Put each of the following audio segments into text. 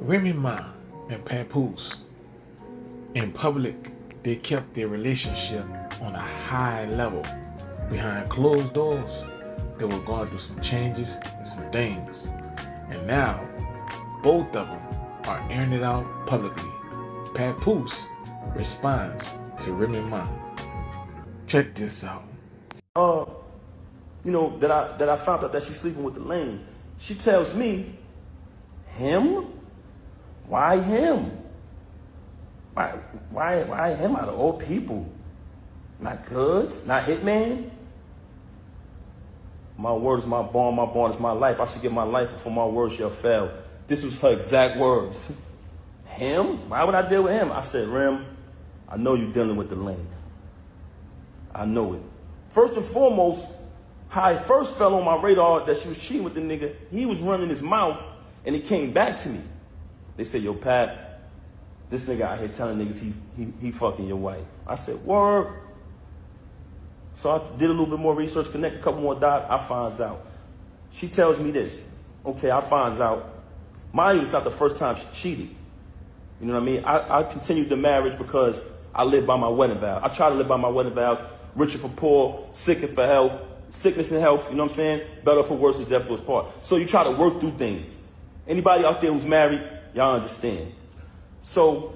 Remy Ma and PAPOOSE. In public, they kept their relationship on a high level. Behind closed doors, they were going through some changes and some things. And now, both of them are airing it out publicly. PAPOOSE responds to Remy Ma. Check this out. That I found out that she's sleeping with the lame. She tells me, him? Why him? Why him out of all people? Not Goods? Not Hitman? My word is my bond is my life. I should give my life before my word shall fail. This was her exact words. Him? Why would I deal with him? I said, Rem, I know you're dealing with the lame. I know it. First and foremost, how it first fell on my radar that she was cheating with the nigga, he was running his mouth and it came back to me. They said, yo, Pat, this nigga out here telling niggas he fucking your wife. I said, word. So I did a little bit more research, connect a couple more dots, I finds out. She tells me this. Okay, I finds out. Mind you, it's not the first time she cheated. You know what I mean? I continued the marriage because I live by my wedding vow. I try to live by my wedding vows. Richer for poor, sicker for health, sickness and health, you know what I'm saying? Better for worse and death to us part. So you try to work through things. Anybody out there who's married, y'all understand. So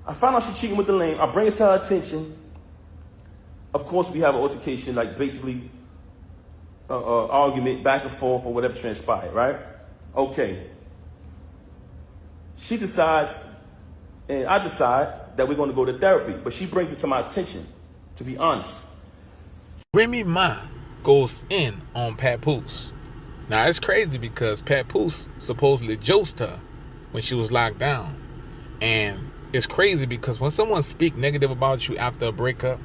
I found out she's cheating with the lame. I bring it to her attention. Of course, we have an altercation, like basically argument back and forth or whatever transpired, right? Okay. She decides, and I decide that we're going to go to therapy, but she brings it to my attention, to be honest. Remy Ma goes in on PAPOOSE. Now, it's crazy because PAPOOSE supposedly josed her when she was locked down. And it's crazy because when someone speaks negative about you after a breakup,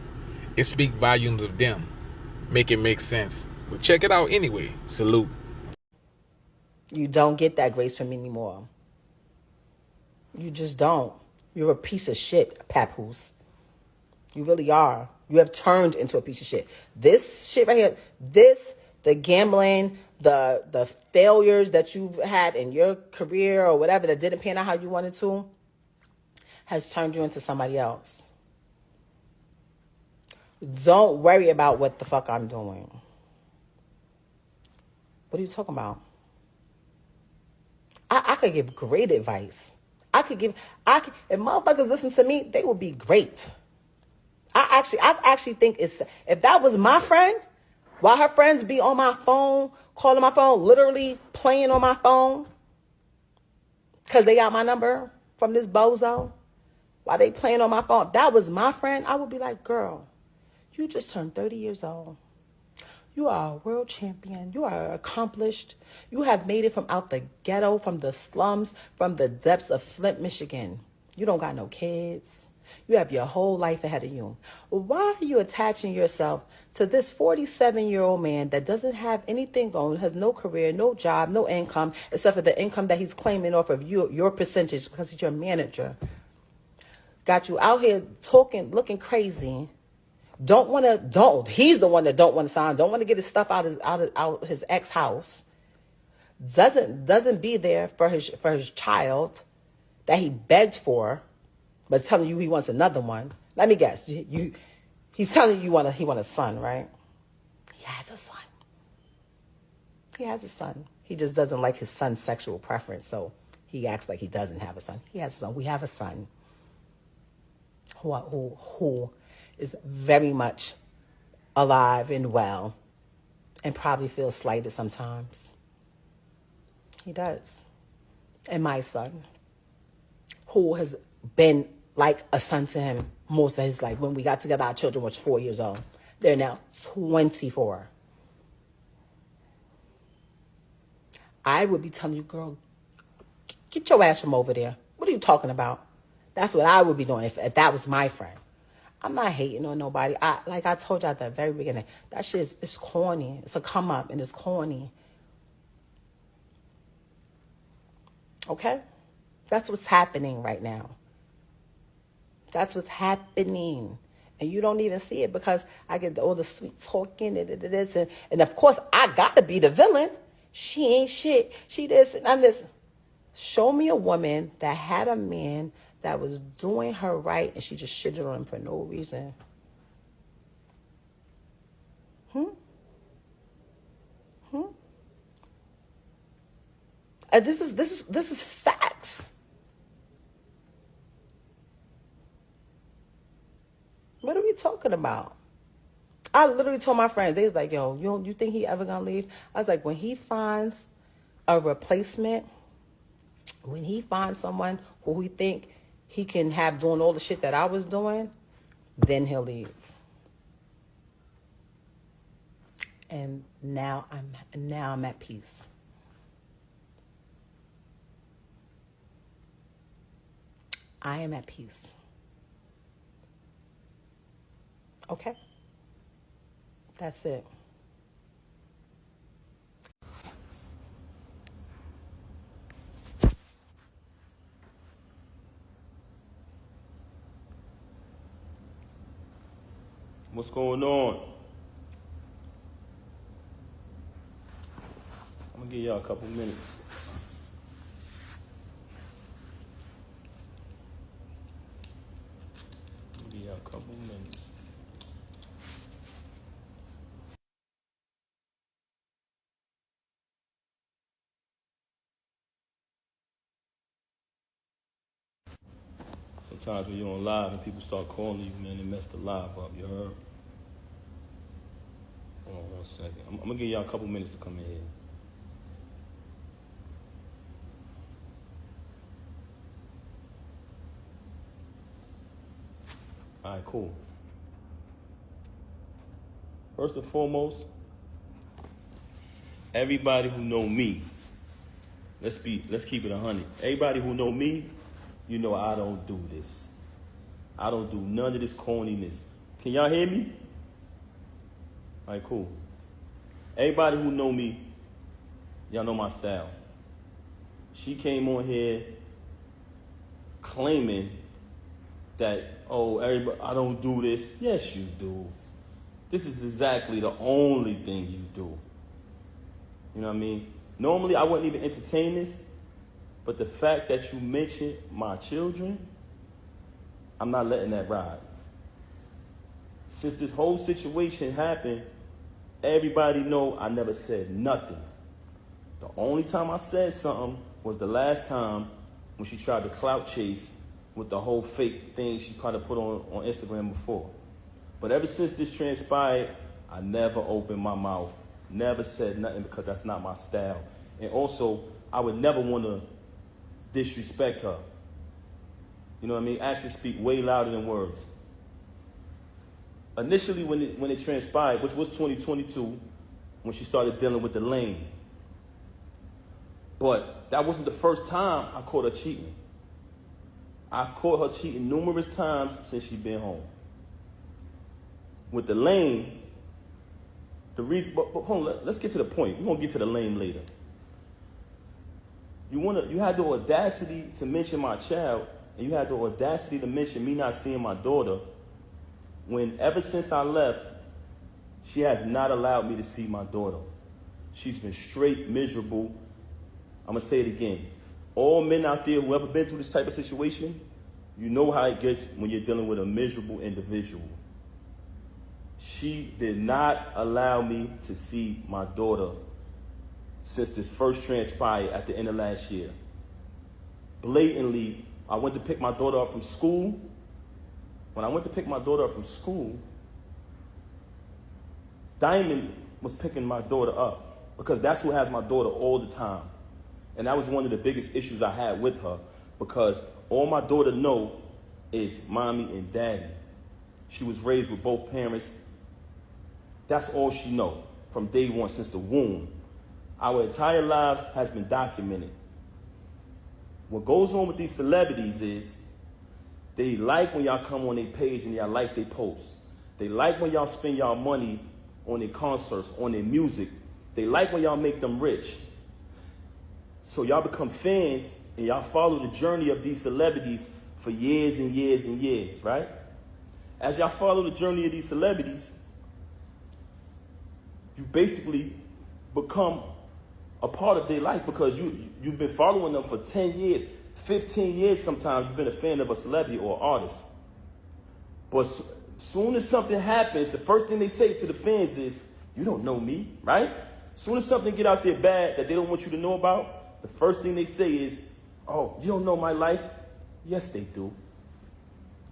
it speaks volumes of them. Make it make sense. But check it out anyway. Salute. You don't get that grace from me anymore. You just don't. You're a piece of shit, PAPOOSE. You really are. You have turned into a piece of shit. This shit right here, the gambling, the failures that you've had in your career or whatever that didn't pan out how you wanted to, has turned you into somebody else. Don't worry about what the fuck I'm doing. What are you talking about? I could give great advice. If motherfuckers listen to me, they would be great. I actually think if that was my friend, while her friends be on my phone, calling my phone, literally playing on my phone, because they got my number from this bozo, while they playing on my phone, if that was my friend, I would be like, girl, you just turned 30 years old. You are a world champion. You are accomplished. You have made it from out the ghetto, from the slums, from the depths of Flint, Michigan. You don't got no kids. You have your whole life ahead of you. Why are you attaching yourself to this 47-year-old man that doesn't have anything going, has no career, no job, no income, except for the income that he's claiming off of you, your percentage, because he's your manager? Got you out here talking, looking crazy. He's the one that don't want to sign, don't want to get his stuff out his ex house. Doesn't be there for his child that he begged for, but telling you he wants another one. Let me guess. He's telling you he want a son, right? He has a son. He has a son. He just doesn't like his son's sexual preference, so he acts like he doesn't have a son. He has a son. We have a son who is very much alive and well and probably feels slighted sometimes. He does. And my son, who has been like a son to him most of his life. When we got together, our children were 4 years old. They're now 24. I would be telling you, girl, get your ass from over there. What are you talking about? That's what I would be doing if that was my friend. I'm not hating on nobody. Like I told you at the very beginning, that shit is corny. It's a come up and it's corny. Okay? That's what's happening right now. That's what's happening. And you don't even see it because I get all the sweet talking and this. And of course, I got to be the villain. She ain't shit. She this and I'm this. Show me a woman that had a man that was doing her right and she just shitted on him for no reason. This is facts. What are we talking about? I literally told my friends, they was like, yo, you think he ever gonna leave? I was like, when he finds a replacement, when he finds someone who he think he can have doing all the shit that I was doing, then he'll leave. And now I'm at peace. I am at peace. Okay? That's it. What's going on? I'm gonna give y'all a couple minutes. Sometimes when you're on live and people start calling you, man, they mess the live up, you heard? Hold on 1 second. I'm gonna give y'all a couple minutes to come in here. All right, cool. First and foremost, everybody who know me, let's keep it 100. Everybody who know me, you know I don't do this. I don't do none of this corniness. Can y'all hear me? All right, cool. Everybody who know me, y'all know my style. She came on here claiming that, oh, everybody, I don't do this. Yes, you do. This is exactly the only thing you do. You know what I mean? Normally, I wouldn't even entertain this, but the fact that you mentioned my children, I'm not letting that ride. Since this whole situation happened, everybody know I never said nothing. The only time I said something was the last time when she tried to clout chase with the whole fake thing she probably put on Instagram before. But ever since this transpired, I never opened my mouth, never said nothing because that's not my style. And also, I would never want to disrespect her. You know what I mean? Actions speak way louder than words. Initially, when it transpired, which was 2022, when she started dealing with the lane. But that wasn't the first time I caught her cheating. I've caught her cheating numerous times since she's been home. With the lane, the reason, but hold on, let's get to the point. We're gonna get to the lane later. You had the audacity to mention my child, and you had the audacity to mention me not seeing my daughter, when ever since I left, she has not allowed me to see my daughter. She's been straight miserable. I'm gonna say it again. All men out there who ever been through this type of situation, you know how it gets when you're dealing with a miserable individual. She did not allow me to see my daughter since this first transpired at the end of last year. Blatantly, I went to pick my daughter up from school. When I went to pick my daughter up from school, Diamond was picking my daughter up because that's who has my daughter all the time. And that was one of the biggest issues I had with her, because all my daughter know is mommy and daddy. She was raised with both parents. That's all she know from day one, since the womb. Our entire lives has been documented. What goes on with these celebrities is they like when y'all come on their page and y'all like their posts. They like when y'all spend y'all money on their concerts, on their music. They like when y'all make them rich. So y'all become fans and y'all follow the journey of these celebrities for years and years and years, right? As y'all follow the journey of these celebrities, you basically become a part of their life, because you've been following them for 10 years, 15 years sometimes, you've been a fan of a celebrity or artist. But soon as something happens, the first thing they say to the fans is, you don't know me, right? Soon as something get out there bad that they don't want you to know about, the first thing they say is, oh, you don't know my life? Yes, they do.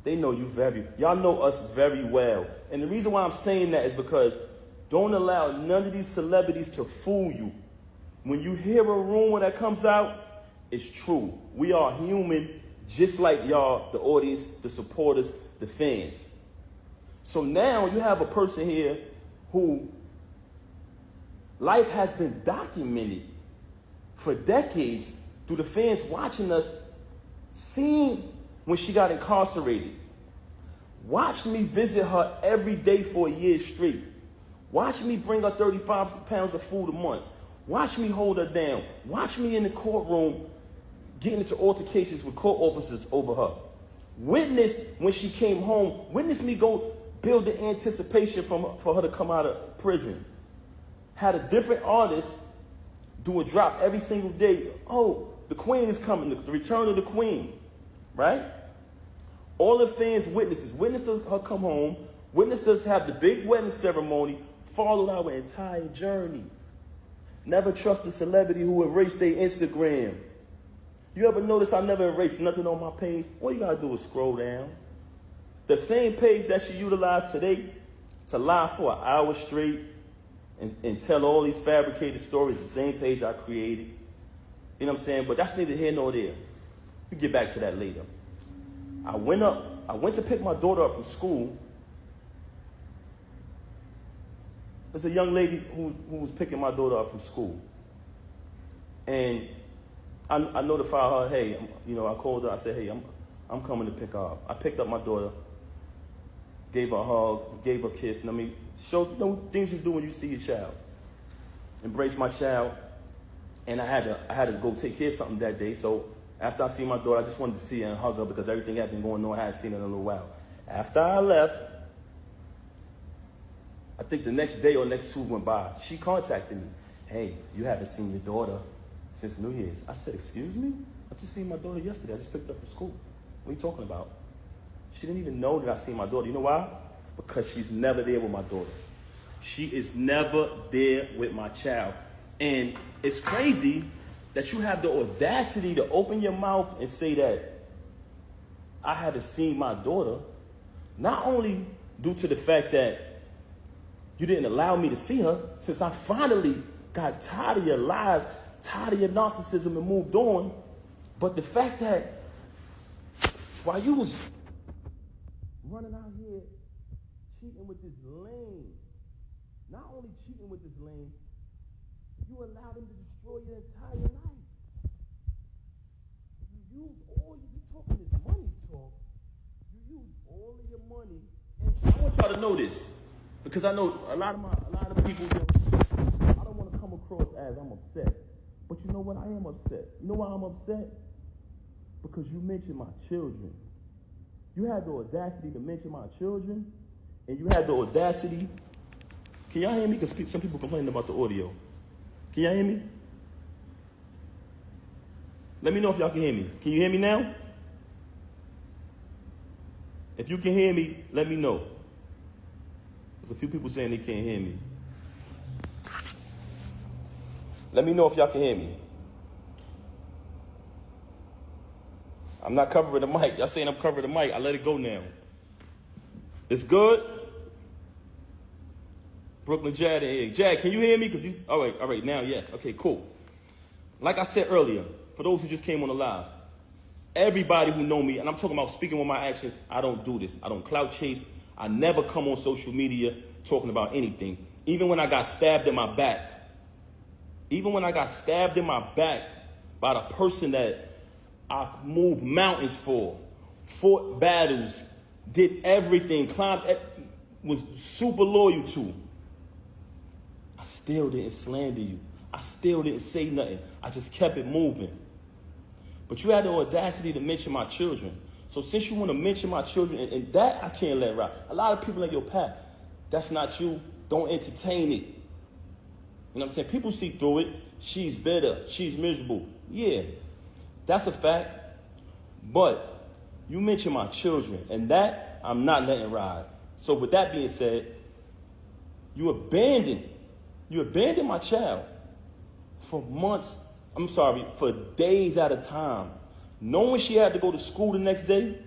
They know you y'all know us very well. And the reason why I'm saying that is because don't allow none of these celebrities to fool you. When you hear a rumor that comes out, it's true. We are human, just like y'all, the audience, the supporters, the fans. So now you have a person here who life has been documented for decades through the fans watching us, seeing when she got incarcerated. Watch me visit her every day for a year straight. Watch me bring her 35 pounds of food a month. Watch me hold her down. Watch me in the courtroom getting into altercations with court officers over her. Witness when she came home. Witness me go build the anticipation for her to come out of prison. Had a different artist do a drop every single day. Oh, the queen is coming, the return of the queen, right? All the fans witnessed this. Witnessed her come home. Witnessed us have the big wedding ceremony, followed our entire journey. Never trust a celebrity who erased their Instagram. You ever notice I never erased nothing on my page? All you gotta do is scroll down. The same page that she utilized today to lie for an hour straight and tell all these fabricated stories, the same page I created. You know what I'm saying? But that's neither here nor there. We'll get back to that later. I went to pick my daughter up from school. There's a young lady who was picking my daughter up from school. And I notified her, hey, I called her, I said, hey, I'm coming to pick her up. I picked up my daughter, gave her a hug, gave her a kiss, and show things you do when you see your child. Embrace my child. And I had to go take care of something that day. So after I seen my daughter, I just wanted to see her and hug her because everything had been going on. I hadn't seen her in a little while. After I left, I think the next day or next two went by. She contacted me. Hey, you haven't seen your daughter since New Year's. I said, excuse me? I just seen my daughter yesterday. I just picked her up from school. What are you talking about? She didn't even know that I seen my daughter. You know why? Because she's never there with my daughter. She is never there with my child. And it's crazy that you have the audacity to open your mouth and say that I haven't seen my daughter, not only due to the fact that you didn't allow me to see her, since I finally got tired of your lies, tired of your narcissism and moved on, but the fact that while you was running out here cheating with this lame, not only cheating with this lame, you allowed him to destroy your entire life. You use all you talking this money talk. You use all of your money, and I want y'all to know this, because I know a lot of people. I don't want to come across as I'm upset, but you know what? I am upset. You know why I'm upset? Because you mentioned my children. You had the audacity to mention my children, and you had the audacity. Can y'all hear me? Because some people complaining about the audio. Can y'all hear me? Let me know if y'all can hear me. Can you hear me now? If you can hear me, let me know. There's a few people saying they can't hear me. Let me know if y'all can hear me. I'm not covering the mic. Y'all saying I'm covering the mic. I let it go now. It's good? Brooklyn Jad in here. Jad, can you hear me? All right, now, yes. Okay, cool. Like I said earlier, for those who just came on the live, everybody who know me, and I'm talking about speaking with my actions, I don't do this. I don't clout chase. I never come on social media talking about anything. Even when I got stabbed in my back. Even when I got stabbed in my back by the person that I moved mountains for, fought battles, did everything, was super loyal to. I still didn't slander you. I still didn't say nothing. I just kept it moving. But you had the audacity to mention my children. So since you want to mention my children, and that I can't let ride. A lot of people in your path, that's not you. Don't entertain it. You know what I'm saying? People see through it. She's bitter. She's miserable. Yeah, that's a fact. But you mentioned my children, and that I'm not letting ride. So with that being said, you abandoned my child for months, for days at a time. Knowing she had to go to school the next day,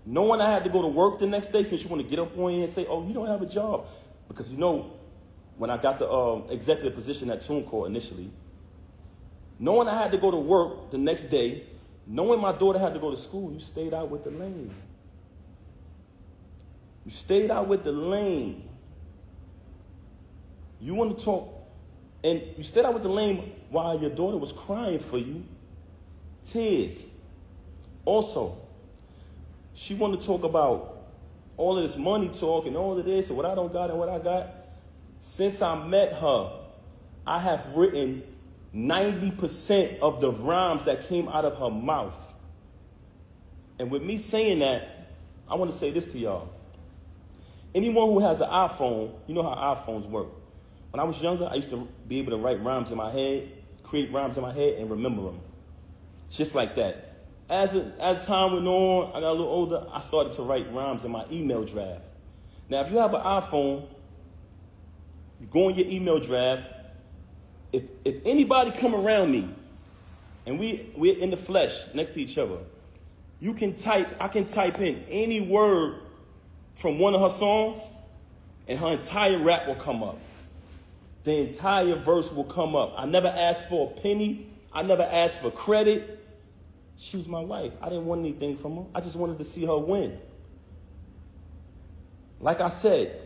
knowing I had to go to work the next day since you want to get up on you and say, oh, you don't have a job. Because when I got the executive position at TuneCore initially, knowing I had to go to work the next day, knowing my daughter had to go to school, you stayed out with the lane. You stayed out with the lane. You want to talk, and you stayed out with the lane while your daughter was crying for you. Tears. Also, she wanted to talk about all of this money talk and all of this and what I don't got and what I got. Since I met her, I have written 90% of the rhymes that came out of her mouth. And with me saying that, I want to say this to y'all. Anyone who has an iPhone, you know how iPhones work. When I was younger, I used to be able to write rhymes in my head, create rhymes in my head, and remember them. Just like that. As time went on, I got a little older, I started to write rhymes in my email draft. Now, if you have an iPhone, you go in your email draft. If anybody come around me, and we're in the flesh next to each other, I can type in any word from one of her songs, and her entire rap will come up. The entire verse will come up. I never asked for a penny. I never asked for credit. She was my wife. I didn't want anything from her. I just wanted to see her win. Like I said,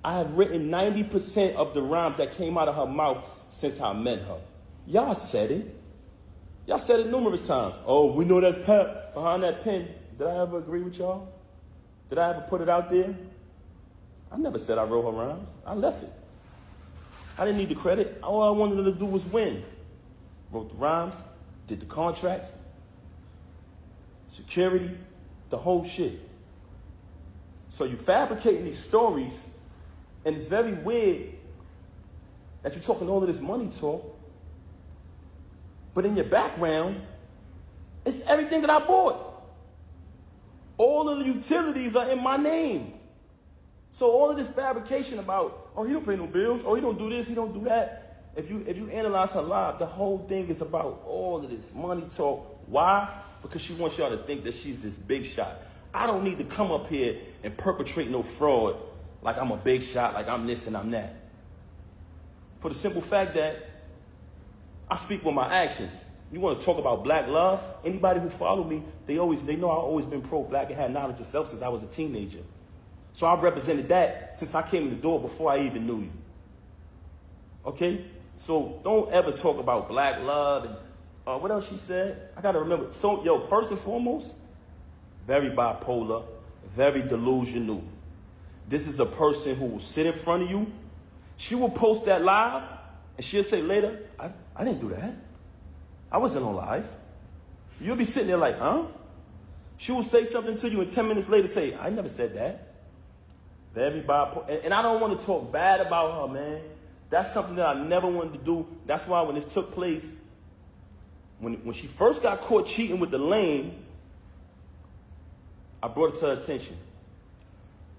I have written 90% of the rhymes that came out of her mouth since I met her. Y'all said it. Y'all said it numerous times. Oh, we know that's Pap behind that pen. Did I ever agree with y'all? Did I ever put it out there? I never said I wrote her rhymes. I left it. I didn't need the credit. All I wanted her to do was win. Wrote the rhymes, did the contracts, security, the whole shit. So you fabricating these stories, and it's very weird that you're talking all of this money talk, but in your background, it's everything that I bought. All of the utilities are in my name. So all of this fabrication about, oh, he don't pay no bills, oh, he don't do this, he don't do that. If you analyze her life, the whole thing is about all of this money talk. Why? Because she wants y'all to think that she's this big shot. I don't need to come up here and perpetrate no fraud like I'm a big shot, like I'm this and I'm that. For the simple fact that I speak with my actions. You want to talk about black love? Anybody who follow me, they know I've always been pro-black and had knowledge of self since I was a teenager. So I've represented that since I came in the door before I even knew you. Okay? So don't ever talk about black love and what else she said? I got to remember. So, first and foremost, very bipolar, very delusional. This is a person who will sit in front of you. She will post that live, and she'll say later, I didn't do that. I wasn't on live. You'll be sitting there like, huh? She will say something to you, and 10 minutes later say, I never said that. Very bipolar. And I don't want to talk bad about her, man. That's something that I never wanted to do. That's why when this took place, when she first got caught cheating with the lame, I brought it to her attention.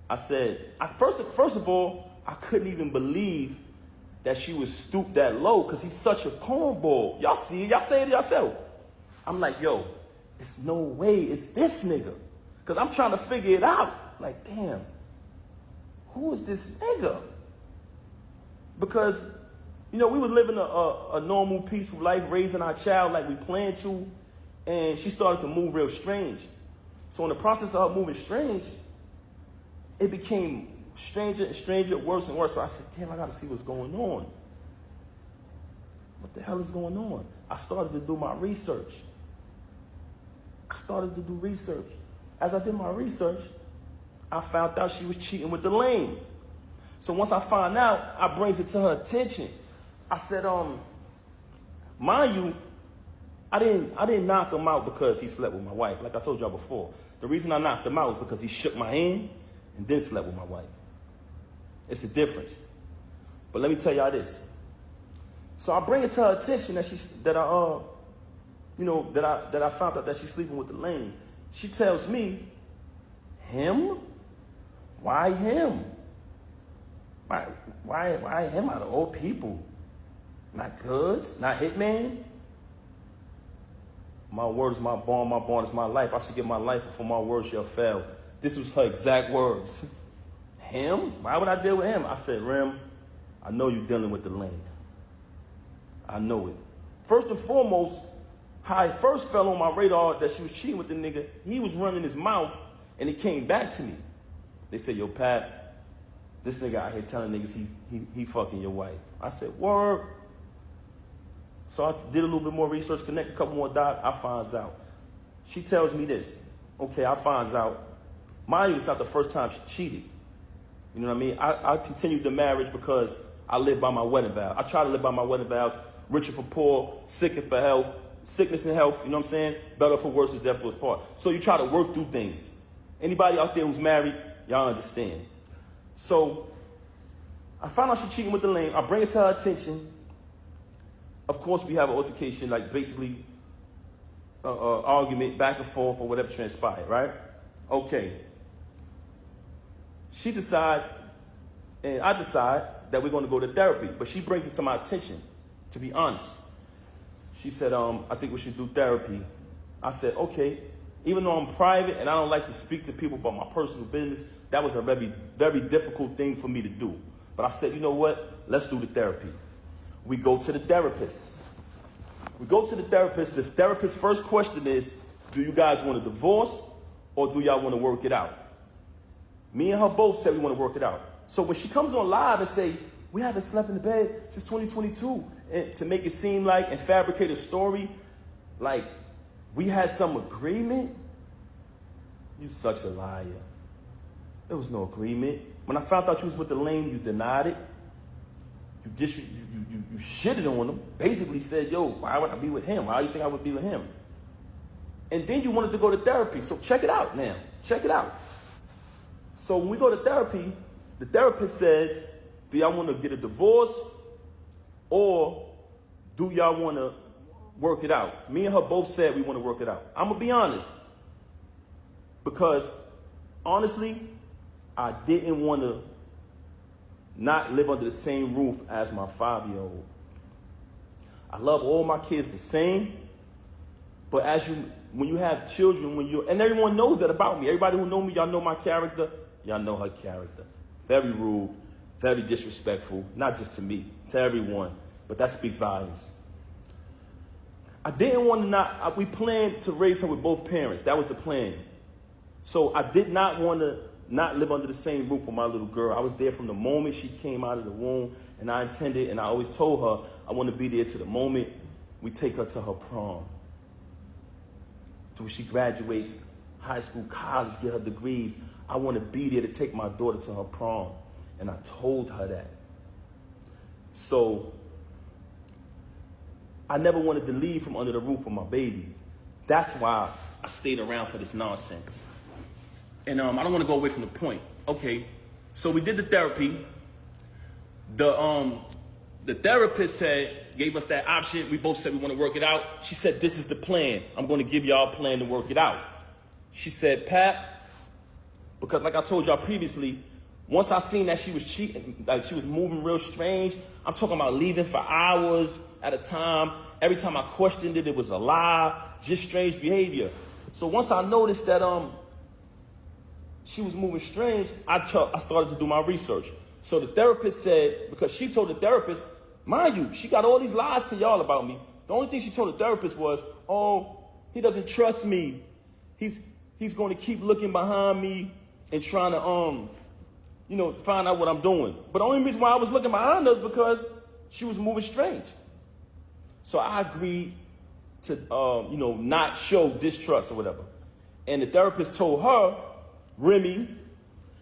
I said, first of all, I couldn't even believe that she was stooped that low because he's such a cornball. Y'all see it. Y'all say it yourself. I'm like, yo, there's no way it's this nigga. Because I'm trying to figure it out. Like, damn, who is this nigga? Because, we were living a normal, peaceful life, raising our child like we planned to, and she started to move real strange. So in the process of her moving strange, it became stranger and stranger, worse and worse. So I said, damn, I got to see what's going on. What the hell is going on? I started to do my research. As I did my research, I found out she was cheating with the lame. So once I find out, I brings it to her attention. I said, mind you, I didn't knock him out because he slept with my wife. Like I told y'all before, the reason I knocked him out was because he shook my hand and then slept with my wife. It's a difference. But let me tell y'all this. So I bring it to her attention that that I found out that she's sleeping with the lame. She tells me, him? Why him? Why him out of all people? Not Goods? Not Hitman? My word is my bond is my life. I should give my life before my word shall fail. This was her exact words. Him? Why would I deal with him? I said, Rem, I know you're dealing with the lame. I know it. First and foremost, how I first fell on my radar that she was cheating with the nigga, he was running his mouth and it came back to me. They said, yo, Pat, this nigga out here telling niggas he fucking your wife. I said, word. So I did a little bit more research, connect a couple more dots, I finds out. She tells me this. Okay, I finds out. Mind you, it's not the first time she cheated. You know what I mean? I continued the marriage because I live by my wedding vow. I try to live by my wedding vows. Richer for poor, sicker for health, sickness and health, you know what I'm saying? Better for worse, and death do us part. So you try to work through things. Anybody out there who's married, y'all understand. So I found out she cheating with the lame. I bring it to her attention. Of course, we have an altercation, like basically argument back and forth or whatever transpired, right? Okay. She decides, and I decide that we're going to go to therapy. But she brings it to my attention, to be honest. She said, I think we should do therapy. I said, okay. Even though I'm private and I don't like to speak to people about my personal business, that was a very, very difficult thing for me to do. But I said, you know what? Let's do the therapy. We go to the therapist. We go to the therapist. The therapist's first question is, do you guys want a divorce or do y'all want to work it out? Me and her both said we want to work it out. So when she comes on live and say, we haven't slept in the bed since 2022, and to make it seem like and fabricate a story like we had some agreement, you such a liar. There was no agreement. When I found out you was with the lame, you denied it. You shitted on him. Basically said, yo, why would I be with him? Why do you think I would be with him? And then you wanted to go to therapy. So check it out now. Check it out. So when we go to therapy, the therapist says, do y'all want to get a divorce or do y'all want to work it out? Me and her both said we want to work it out. I'm going to be honest. Because honestly, I didn't want to not live under the same roof as my 5-year-old. I love all my kids the same, but when you have children, and everyone knows that about me. Everybody who know me, y'all know my character. Y'all know her character. Very rude, very disrespectful, not just to me, to everyone. But that speaks volumes. I didn't want to we planned to raise her with both parents. That was the plan. So I did not want to not live under the same roof with my little girl. I was there from the moment she came out of the womb, and I intended, and I always told her, I want to be there to the moment we take her to her prom. So when she graduates high school, college, get her degrees, I want to be there to take my daughter to her prom. And I told her that. So I never wanted to leave from under the roof with my baby. That's why I stayed around for this nonsense. And I don't want to go away from the point. Okay, so we did the therapy. The therapist gave us that option. We both said we want to work it out. She said, this is the plan. I'm going to give y'all a plan to work it out. She said, Pat, because like I told y'all previously, once I seen that she was cheating, like she was moving real strange, I'm talking about leaving for hours at a time. Every time I questioned it, it was a lie, just strange behavior. So once I noticed that she was moving strange, I started to do my research. So the therapist said, because she told the therapist, mind you, she got all these lies to y'all about me. The only thing she told the therapist was, oh, he doesn't trust me. He's going to keep looking behind me and trying to, find out what I'm doing. But the only reason why I was looking behind her is because she was moving strange. So I agreed to, not show distrust or whatever. And the therapist told her, Remy,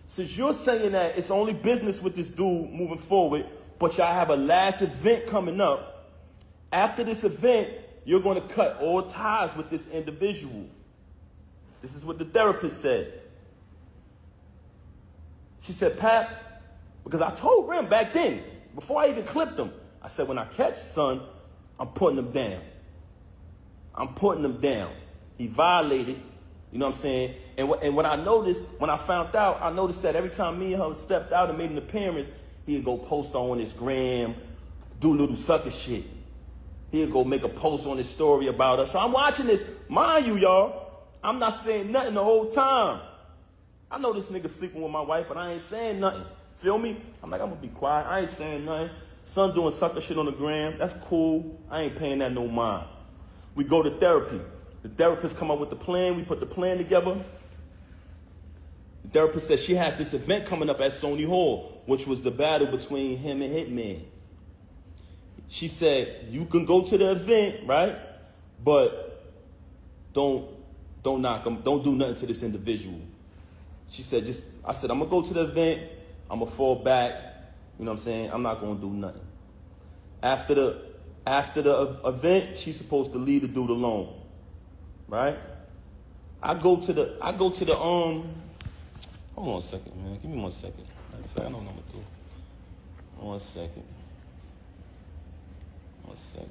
since you're saying that it's only business with this dude moving forward, but y'all have a last event coming up, after this event, you're going to cut all ties with this individual. This is what the therapist said. She said, Pat, because I told Rem back then, before I even clipped him, I said, when I catch son, I'm putting him down. I'm putting him down. He violated, you know what I'm saying? And what I noticed, when I found out, I noticed that every time me and her stepped out and made an appearance, he'd go post on his gram, do little sucker shit. He'd go make a post on his story about us. So I'm watching this. Mind you, y'all, I'm not saying nothing the whole time. I know this nigga sleeping with my wife, but I ain't saying nothing. Feel me? I'm like, I'm gonna be quiet. I ain't saying nothing. Son doing sucker shit on the gram. That's cool. I ain't paying that no mind. We go to therapy. The therapist come up with the plan. We put the plan together. The therapist said she has this event coming up at Sony Hall, which was the battle between him and Hitman. She said, you can go to the event, right? But don't knock him. Don't do nothing to this individual. She said, I said, I'm going to go to the event. I'm going to fall back. You know what I'm saying? I'm not going to do nothing. After the event, she's supposed to leave the dude alone. Right? I go to the hold on a second, man. Give me 1 second. Matter of fact, I don't know what to do. 1 second. 1 second.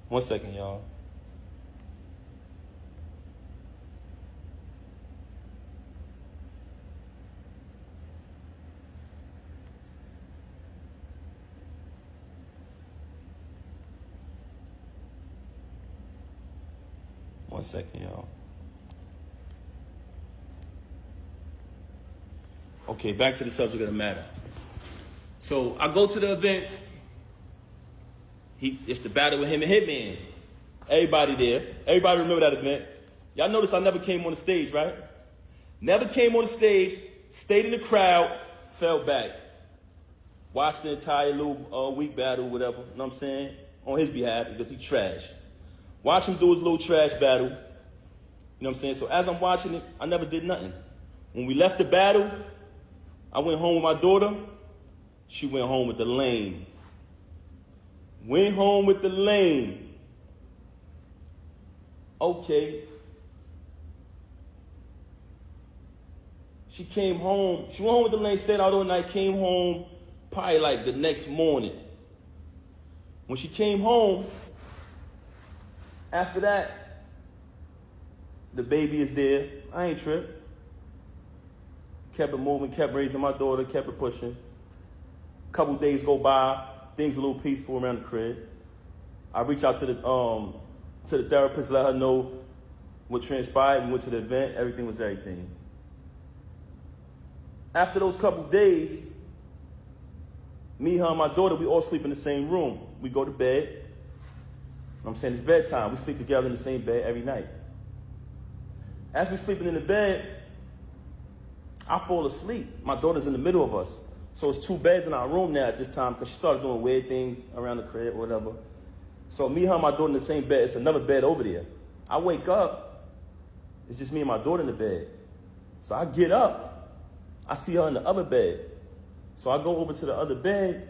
1 second, y'all. One second, y'all. Okay, back to the subject of the matter. So I go to the event. It's the battle with him and Hitman. Everybody there. Everybody remember that event. Y'all notice I never came on the stage, right? Never came on the stage, stayed in the crowd, fell back. Watched the entire little week battle, whatever, you know what I'm saying? On his behalf, because he trash. Watch him do his little trash battle. You know what I'm saying? So as I'm watching it, I never did nothing. When we left the battle, I went home with my daughter. She went home with the lame. Went home with the lame. Okay. She came home. She went home with the lane, stayed out all night, came home probably like the next morning. When she came home, after that, the baby is there. I ain't tripped. Kept it moving, kept raising my daughter, kept it pushing. A couple days go by, things a little peaceful around the crib. I reach out to the therapist, let her know what transpired. We went to the event, everything was everything. After those couple days, me, her, and my daughter, we all sleep in the same room. We go to bed. You know what I'm saying? It's bedtime. We sleep together in the same bed every night. As we're sleeping in the bed, I fall asleep. My daughter's in the middle of us. So it's two beds in our room now at this time because she started doing weird things around the crib or whatever. So me, her, and my daughter in the same bed. It's another bed over there. I wake up. It's just me and my daughter in the bed. So I get up. I see her in the other bed. So I go over to the other bed.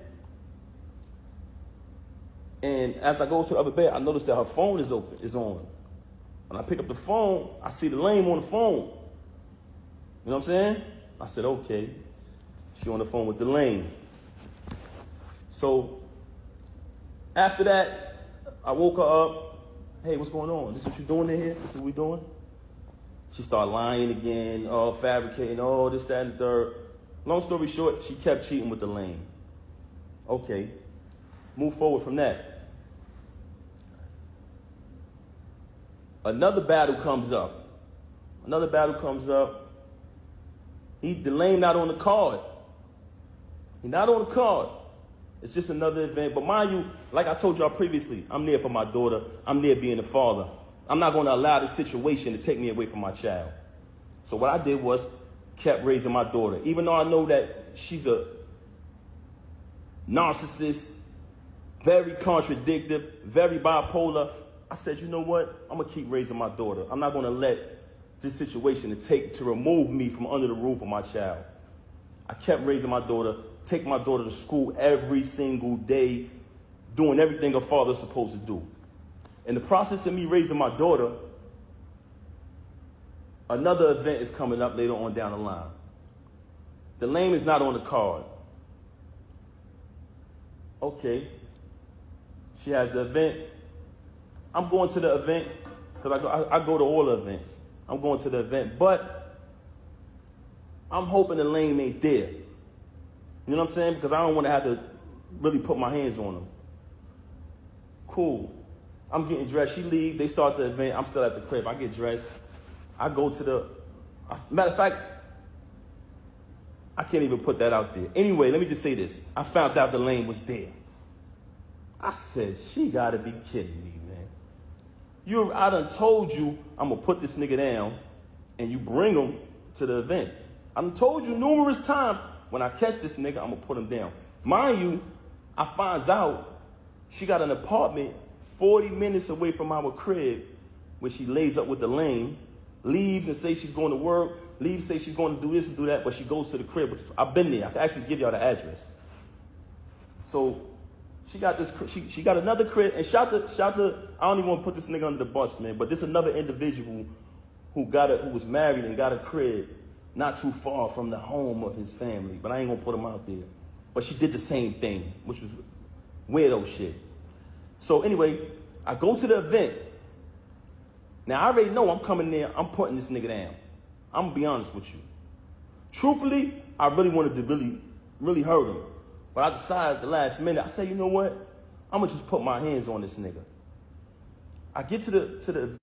And as I go to the other bed, I notice that her phone is on. When I pick up the phone, I see the lame on the phone. You know what I'm saying? I said, okay. She on the phone with the lame. So after that, I woke her up. Hey, what's going on? This what you doing in here? This is what we doing? She started lying again, fabricating, this, that, and the third. Long story short, she kept cheating with the lame. Okay. Move forward from that. Another battle comes up. The lame not on the card. He's not on the card. It's just another event. But mind you, like I told y'all previously, I'm there for my daughter. I'm there being a father. I'm not going to allow this situation to take me away from my child. So what I did was kept raising my daughter. Even though I know that she's a narcissist, very contradictory, very bipolar, I said, you know what? I'm going to keep raising my daughter. I'm not going to let this situation to remove me from under the roof of my child. I kept raising my daughter, take my daughter to school every single day, doing everything a father's supposed to do. In the process of me raising my daughter, another event is coming up later on down the line. The lame is not on the card. Okay. She has the event. I'm going to the event because I go to all the events. I'm going to the event, but I'm hoping the lame ain't there. You know what I'm saying? Because I don't want to have to really put my hands on him. Cool. I'm getting dressed. She leave. They start the event. I'm still at the crib. I get dressed. I go to the... Matter of fact, I can't even put that out there. Anyway, let me just say this. I found out the lane was there. I said, she got to be kidding me, man. I done told you I'm going to put this nigga down and you bring him to the event. I done told you numerous times, when I catch this nigga, I'm going to put him down. Mind you, I finds out she got an apartment 40 minutes away from our crib where she lays up with the lame, leaves and says she's going to work, leaves, say she's going to do this and do that, but she goes to the crib. I've been there. I can actually give y'all the address. So she got this. She got another crib, and shout to. I don't even want to put this nigga under the bus, man. But this another individual who was married and got a crib not too far from the home of his family. But I ain't gonna put him out there. But she did the same thing, which was weirdo shit. So anyway, I go to the event. Now I already know I'm coming there. I'm putting this nigga down. I'm gonna be honest with you. Truthfully, I really wanted to really hurt him. But I decided at the last minute, I said, you know what? I'm gonna just put my hands on this nigga. I get to the